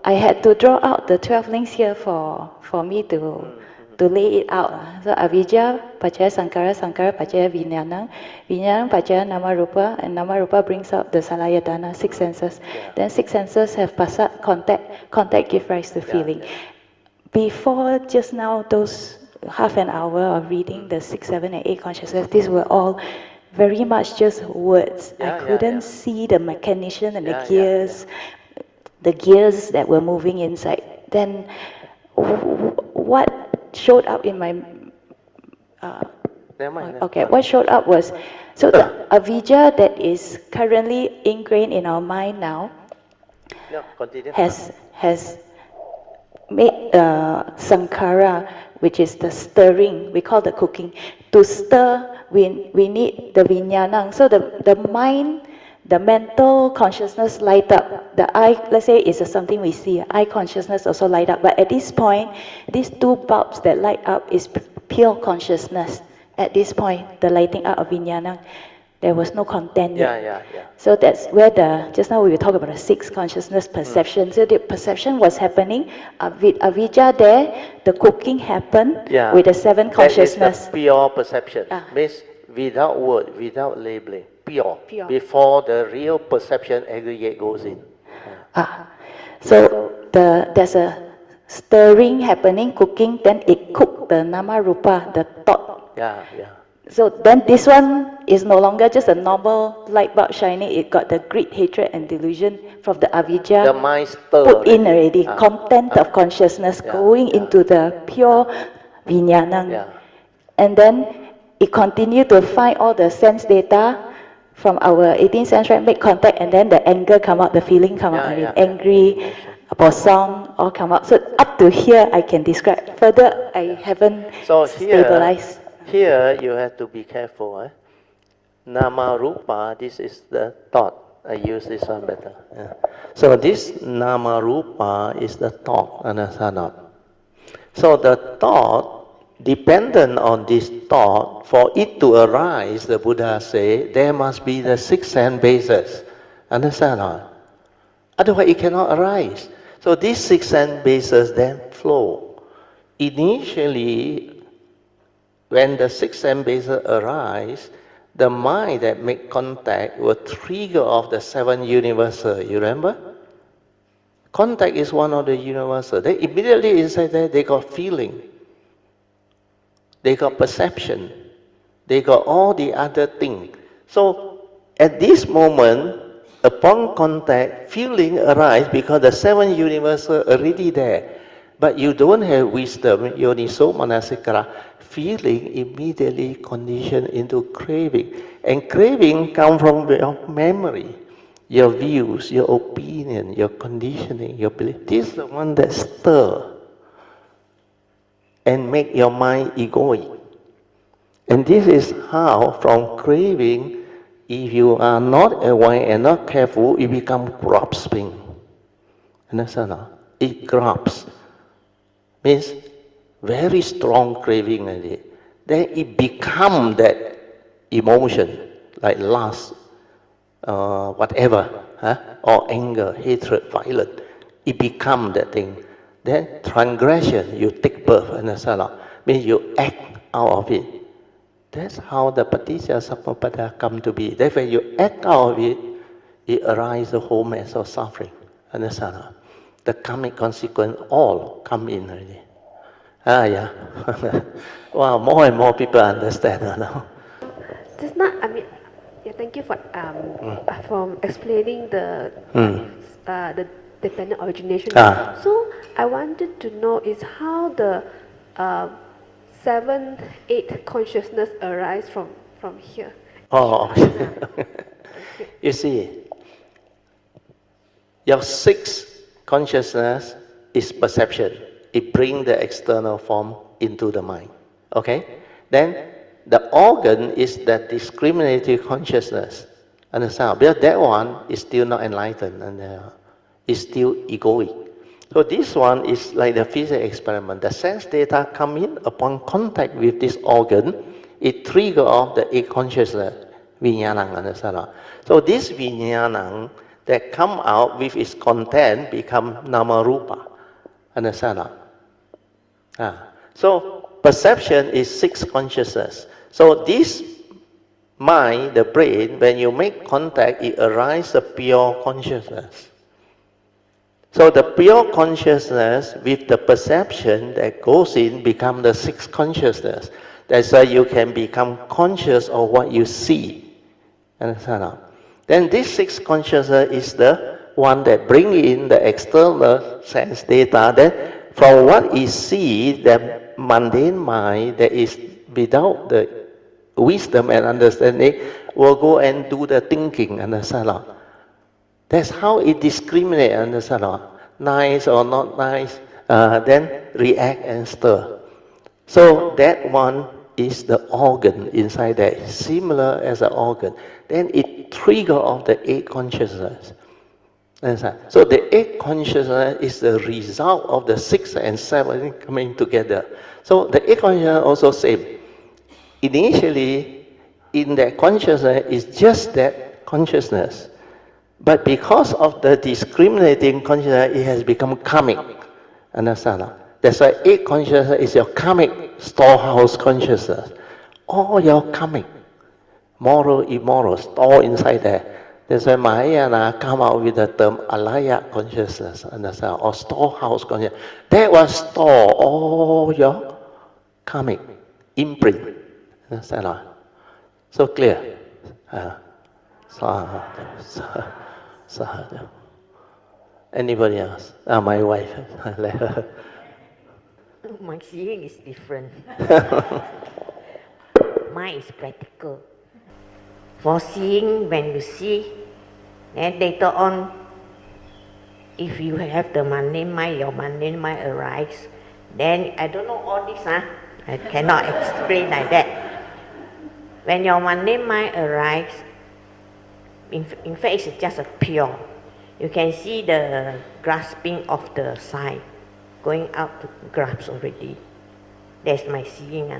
I had to draw out the 12 links here for me to lay it out. So avijja, pacaya sankara, sankara pacaya vijnana, vijnana pacaya namarupa, and namarupa brings out the salayatana, 6 senses. Then 6 senses have pasat, contact give rise to feeling. Before just now, those half an hour of reading the 6, 7, and 8 consciousness, these were all very much just words. I couldn't see the mechanism and the gears. The gears that were moving inside. Then what showed up in my what showed up was, so the avijja that is currently ingrained in our mind now has made sankhara, which is the stirring, we call the cooking. To stir, we need the vijnana. So the mind, the mental consciousness light up. The eye, let's say, is something we see. Eye consciousness also light up. But at this point, these 2 bulbs that light up is pure consciousness. At this point, the lighting up of vijnana, there was no content yet. So that's where just now we were talking about the 6 consciousness perception. So the perception was happening. With avijja there, the cooking happened with the 7 consciousness. That is the pure perception. Means without word, without labeling. Pure. Before the real perception aggregate goes in. So there's a stirring happening, cooking, then it cooked the nama rupa, the thought. So then this one is no longer just a normal light bulb shining, it got the greed, hatred and delusion from the avijja the mind put in already, content of consciousness going into the pure vijnana. And then it continued to find all the sense data from our 18 sense, right, make contact, and then the anger come out, the feeling come out, angry, posong, all come out. So up to here I can describe. Further, I haven't stabilized. Here you have to be careful. Nama rupa, this is the thought. I use this one better. So this nama rupa is the thought, understand? So the thought, dependent on this thought, for it to arise, the Buddha say, there must be the 6 sense bases. Understand? Otherwise it cannot arise. So these 6 sense bases then flow. Initially, when the 6 sense bases arise, the mind that make contact will trigger off the 7 universal. You remember? Contact is one of the universal. They immediately inside there, they got feeling. They got perception. They got all the other things. So at this moment, upon contact, feeling arise because the 7 universal already there. But you don't have wisdom, yoniso manasikara. Feeling immediately conditioned into craving. And craving comes from your memory, your views, your opinion, your conditioning, your belief. This is the one that stirs and make your mind egoic. And this is how, from craving, if you are not aware and not careful, it becomes grasping. Understand? It grabs. Means very strong craving. Then it becomes that emotion, like lust, whatever, or anger, hatred, violence. It becomes that thing. Then transgression, you take birth, understand? Means you act out of it. That's how the paticca samuppada come to be. Therefore, you act out of it, it arises a whole mass of suffering. Understand? The karmic consequence all come in already. Wow, more and more people understand now. Just not, thank you for explaining the dependent origination. So I wanted to know is how the 7, 8 consciousness arise from here. You see, your 6 consciousness is perception. It brings the external form into the mind. Okay? Then the organ is that discriminative consciousness. Understand? Because that one is still not enlightened and is still egoic. So this one is like the physics experiment. The sense data come in upon contact with this organ, it triggers off the 8 consciousness, vijnana, understand? So this vijnana that come out with its content become Namarupa. Understand? So perception is 6 consciousness. So this mind, the brain, when you make contact, it arises a pure consciousness. So the pure consciousness with the perception that goes in become the 6 consciousness. That's why you can become conscious of what you see. Understand? Then this 6 consciousness is the one that bring in the external sense data. Then from what is see, the mundane mind that is without the wisdom and understanding will go and do the thinking. Understand? That's how it discriminates. Understand? Nice or not nice, then react and stir. So that one is the organ inside there, similar as an organ. Then it trigger off the 8 consciousness. So the 8 consciousness is the result of the 6 and 7 coming together. So the 8 consciousness also same. Initially, in that consciousness is just that consciousness. But because of the discriminating consciousness, it has become karmic. Understand? That's why 8 consciousness is your karmic storehouse consciousness. All your karmic, moral, immoral, store inside there. That's why Mahayana come out with the term alaya consciousness, understand? Or storehouse consciousness. That will store all your karmic imprint. Understand? So clear? Anybody else? My wife. My seeing is different. Mine is practical. For seeing, when you see, then later on, if you have the mundane mind, your mundane mind arise. Then I don't know all this, I cannot explain like that. When your mundane mind arises, in fact, it's just a pure. You can see the grasping of the sign, going out to grasp already. That's my seeing.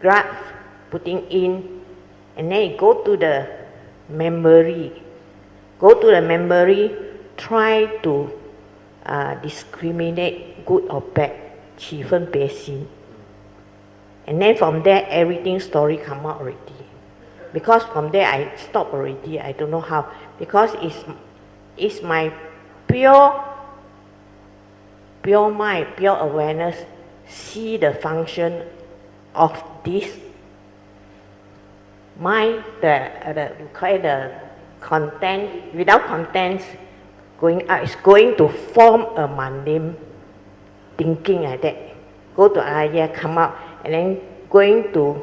Grasp, putting in, and then you go to the memory. Go to the memory, try to discriminate good or bad, 起分别心. And then from there, everything story come out already. Because from there, I stop already. I don't know how. Because it's my pure mind, pure awareness, see the function of this mind, we call it the content, without contents, going out, is going to form a mundane thinking like that. Go to idea, come out, and then going to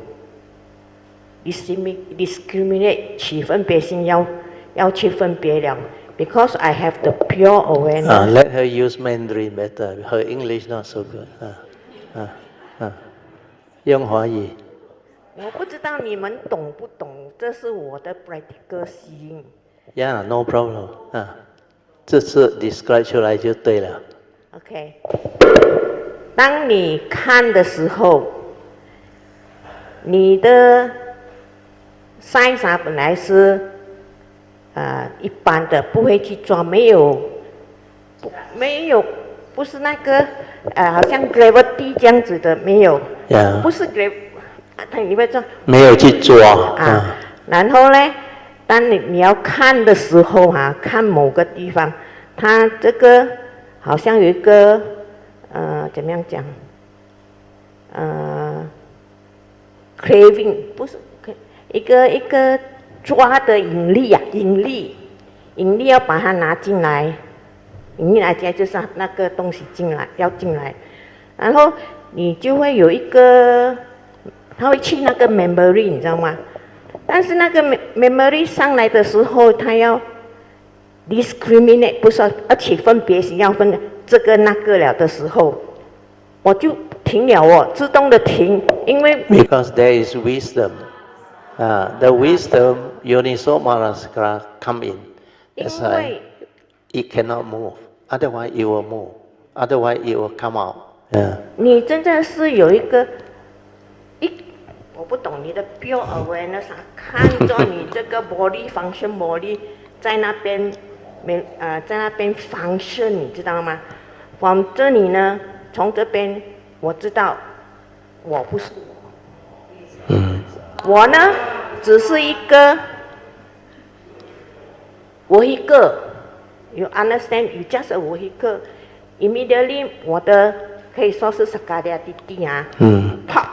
discriminate 起分别心要去分别了 because I have the pure awareness. Let her use Mandarin better. Her English not so good. 用华语。我不知道你们懂不懂，这是我的 practical seeing. Yeah, no problem. 这次 describe 出来就对了。OK， 当你看的时候，你的 size 本来是一般的，不会去抓，没有，不是那个好像 gravity 这样子的，没有， Yeah. 不是 gravity， 你会抓？没有去抓。然后呢，当你要看的时候看某个地方，它这个好像有一个怎么样讲craving 不是一个抓的引力引力要把它拿进来，引力来讲就是那个东西要进来，然后你就会有一个，它会去那个 memory 你知道吗？但是那个 memory 上来的时候，它要 discriminate 不是而且分别心要分这个那个了的时候，我就停了自动的停，因为 Because there is wisdom. The wisdom Yoniso Manasikara come in. That's why it cannot move. Otherwise it will move. Otherwise it will come out. 你真正是有一个我不懂你的 pure awareness 看着你这个 body function body 在那边function， 你知道吗？from 这里呢，从这边我知道我不是我呢只是一个vehicle。You understand? You just a vehicle. Immediately， 我的可以说是萨嘎利亚弟弟啊，啪，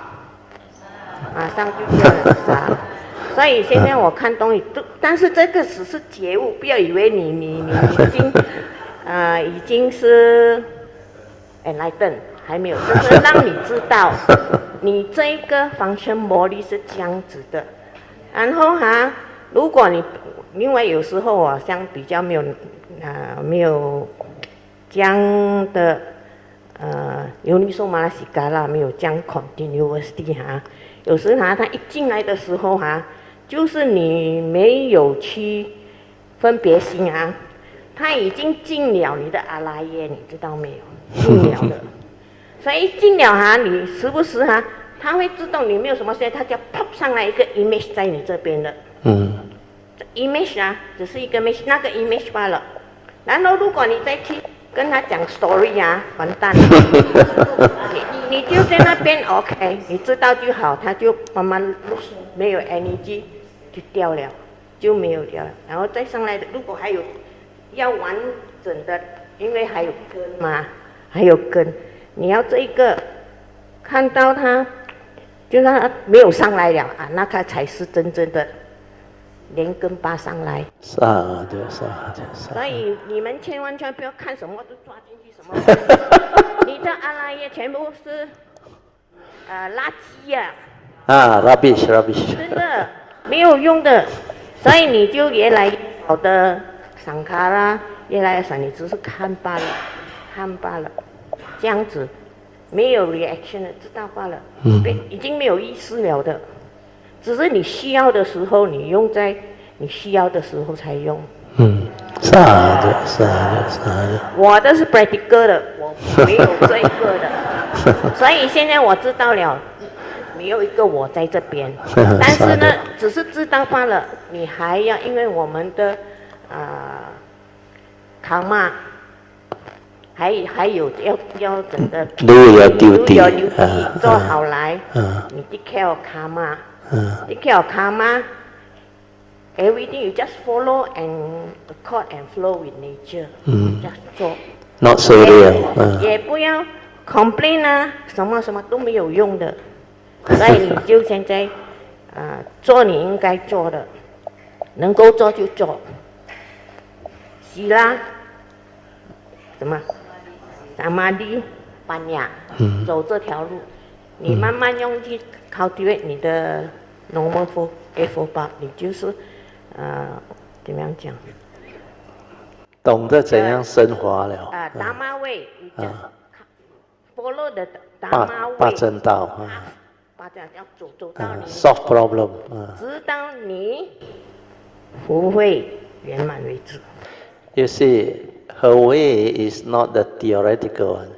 马上就这样杀。所以现在我看东西，但是这个只是觉悟，不要以为你已经是 enlightened， 还没有，就是让你知道，你这个function body 是这样子的。然后如果你因为有时候像比较没有这样的尤尼索马来西亚啦，没有这样 continuously 有时他一进来的时候就是你没有去分别心他已经进了你的阿赖耶，你知道没有？进了的，所以一进了你时不时他会自动，你没有什么事，他就 pop 上来一个 image 在你这边的。image 只是一个 image， 那个 image 罢了。然后如果你再去跟他讲 story 完蛋了。你就在那边 OK， 你知道就好，他就慢慢没有 energy 就掉了，就没有掉了。然后再上来的，如果还有要完整的，因为还有根嘛，还有根，你要这一个看到他，就让他没有上来了那他才是真正的连根拔上来。是啊，所以你们千万不要看什么都抓进去什么，你的阿赖耶全部是垃圾rubbish， 真的没有用的。所以你就越来越少的桑卡拉，越来越少，你只是看罢了，这样子没有 reaction 的，知道罢了，已经没有意思了的。只是你需要的时候，你用在你需要的时候才用。是啊。我的是 practical 的，我没有这个的。所以现在我知道了，没有一个我在这边。但是呢，只是知道罢了。你还要，因为我们的karma嘛，还有要整个 do your duty， 做好来。你 take care of karma。Take care of karma, everything you just follow and accord and flow with nature. Just 做 not so real， 也不要 complain 什么都没有用的。所以你就现在做你应该做的，能够做就做。洗啦，什么？samadhi panya， 走这条路，你慢慢用去 cultivate 你的normal effort， 你就是怎么样讲？懂得怎样生活了。Dharma way， follow the Dharma way， 八正道把这样走到你 solve problem， 直到你福慧圆满为止。You see, her way is not the theoretical one.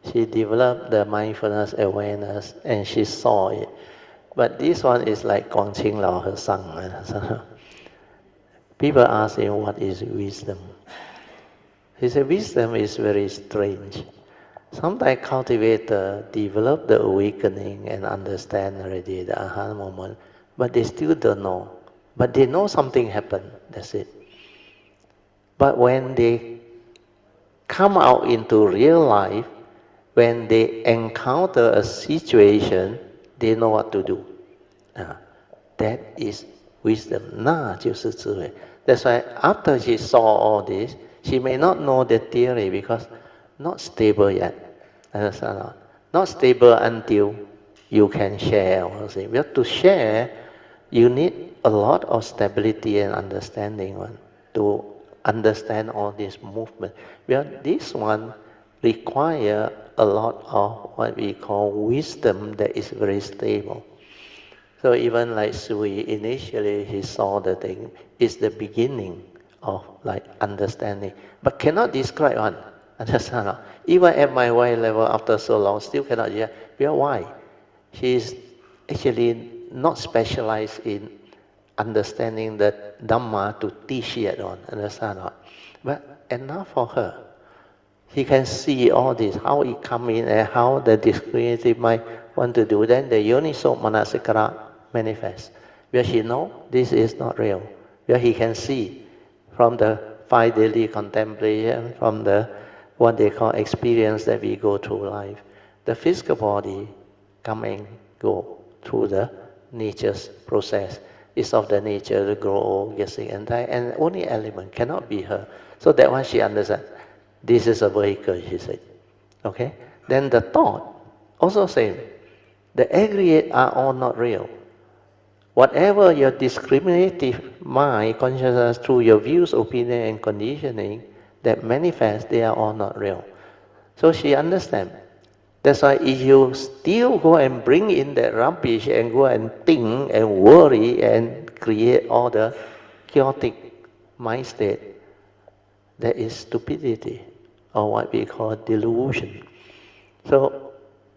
She developed the mindfulness awareness and she saw it. But this one is like Guangqing Lao He Sang. People ask him, what is wisdom? He said, wisdom is very strange. Sometimes cultivators develop the awakening and understand already the aha moment, but they still don't know. But they know something happened, that's it. But when they come out into real life, when they encounter a situation, they know what to do. That is wisdom. 那就是智慧. That's why after she saw all this, she may not know the theory because not stable yet. Understand? Not stable until you can share. Because to share, you need a lot of stability and understanding to understand all this movement. Because this one require a lot of what we call wisdom that is very stable. So even like Sui, initially he saw the thing, it's the beginning of like understanding, but cannot describe one. Understand? Even at my Y level after so long, still cannot hear. Because why? She is actually not specialized in understanding that Dhamma to teach yet on, understand not? But enough for her. He can see all this, how it come in and how the discriminative mind want to do. Then the Yoniso Manasikara manifests, where he know this is not real, where he can see from the 5 daily contemplation, from the what they call experience that we go through life. The physical body come and go through the nature's process. It's of the nature to grow old, get sick and die, and only element cannot be her. So that one she understands. This is a vehicle, she said. Okay? Then the thought, also same. The aggregate are all not real. Whatever your discriminative mind, consciousness, through your views, opinion, and conditioning that manifest, they are all not real. So she understands. That's why if you still go and bring in that rubbish and go and think and worry and create all the chaotic mind state, that is stupidity, or what we call delusion. So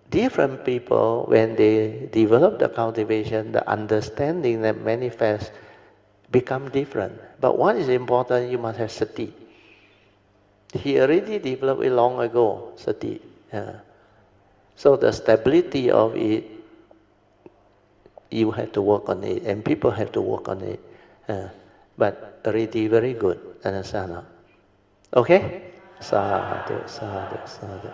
different people, when they develop the cultivation, the understanding that manifests become different. But what is important, you must have sati. He already developed it long ago, sati. So the stability of it, you have to work on it, and people have to work on it. But already very good, understand? Okay? Sadhu, sadhu, sadhu.